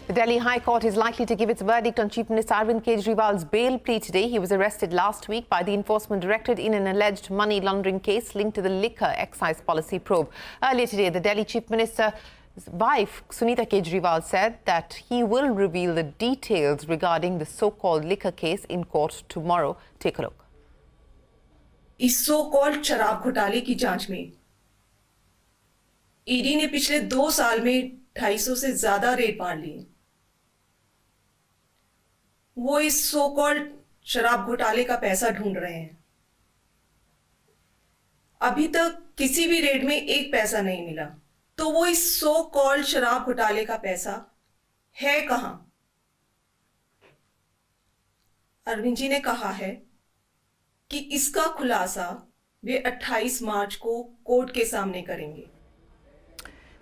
The Delhi High Court is likely to give its verdict on Chief Minister Arvind Kejriwal's bail plea today. He was arrested last week by the Enforcement Directorate in an alleged money laundering case linked to the liquor excise policy probe. Earlier today, the Delhi Chief Minister's wife, Sunita Kejriwal, said that he will reveal the details regarding the so-called liquor case in court tomorrow. Take a look. इस so called शराब घोटाले की जांच में ED ने पिछले 2 साल में 250 से ज्यादा रेड मार लिए। वो इस सो कॉल्ड शराब घोटाले का पैसा ढूंढ रहे हैं। अभी तक किसी भी रेड में एक पैसा नहीं मिला, तो वो इस सो कॉल्ड शराब घोटाले का पैसा है कहां? अरविंद जी ने कहा है कि इसका खुलासा वे 28 मार्च को कोर्ट के सामने करेंगे।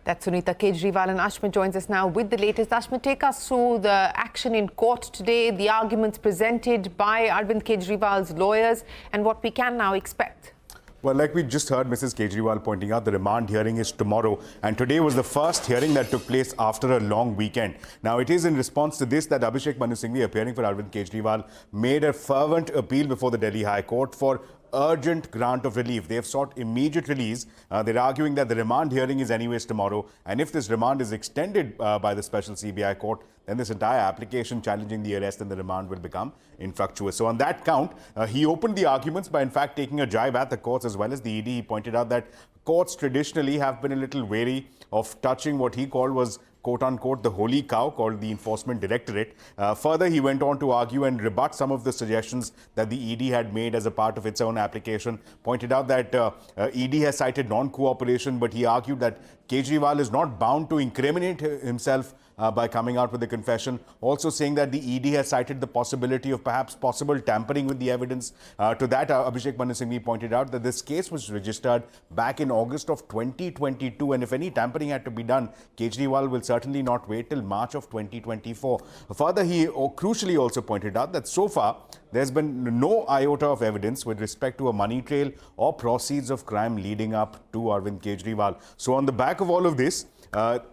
That's Sunita Kejriwal, and Ashma joins us now with the latest. Ashma, take us through the action in court today, the arguments presented by Arvind Kejriwal's lawyers, and what we can now expect. Well, like we just heard Mrs. Kejriwal pointing out, the remand hearing is tomorrow, and today was the first hearing that took place after a long weekend. Now, it is in response to this that Abhishek Manu Singhvi, appearing for Arvind Kejriwal, made a fervent appeal before the Delhi High Court for urgent grant of relief. They have sought immediate release. They're arguing that the remand hearing is anyways tomorrow, and if this remand is extended by the special CBI court, then this entire application challenging the arrest and the remand will become infructuous. So on that count, he opened the arguments by in fact taking a jibe at the courts as well as the ED. He pointed out that courts traditionally have been a little wary of touching what he called was quote-unquote the holy cow called the Enforcement Directorate. Further, he went on to argue and rebut some of the suggestions that the ED had made as a part of its own application. Pointed out that ED has cited non-cooperation, but he argued that Kejriwal is not bound to incriminate himself by coming out with a confession, also saying that the ED has cited the possibility of perhaps possible tampering with the evidence. To that, Abhishek Manu Singhvi pointed out that this case was registered back in August of 2022, and if any tampering had to be done, Kejriwal will certainly not wait till March of 2024. Further, he crucially also pointed out that so far, there's been no iota of evidence with respect to a money trail or proceeds of crime leading up to Arvind Kejriwal. So on the back of all of this,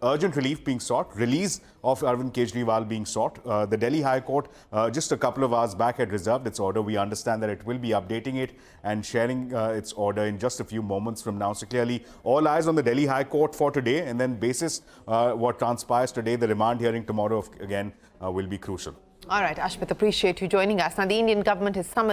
urgent relief being sought, release of Arvind Kejriwal being sought. The Delhi High Court just a couple of hours back had reserved its order. We understand that it will be updating it and sharing its order in just a few moments from now. So clearly, all eyes on the Delhi High Court for today, and then basis what transpires today, the remand hearing tomorrow again will be crucial. All right, Ashmit, appreciate you joining us. Now, the Indian government has summoned